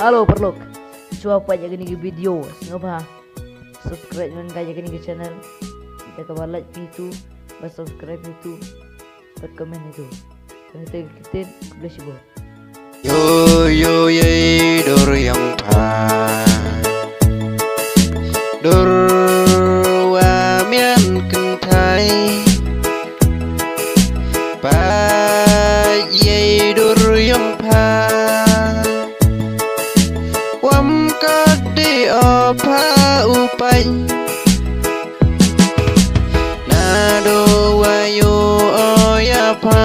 Halo perluk. Cuapa aja gini video. Ngapa? Subscribe dan kaya gini channel. Kita kabar like itu, bas subscribe itu, buat komen itu. Dan kita ikutin bless you. Io Duriong Pha Dur wa mian kinh thái Ba Duriong Pha Wam ka đi o pha u panh Na do wa yo o ya pha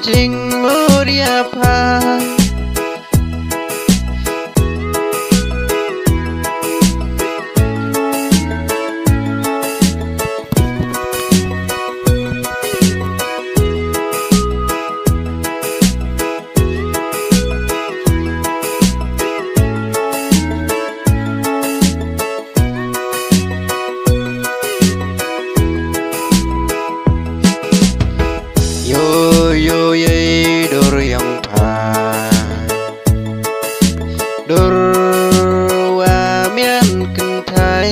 Jing muria pha Io Duriong Pha Dur wa mian kinh thái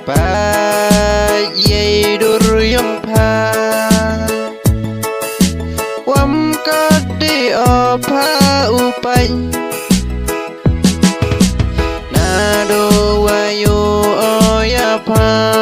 Ba Duriong Pha Wam ka đi o pha u panh Na do wa yo o ya pha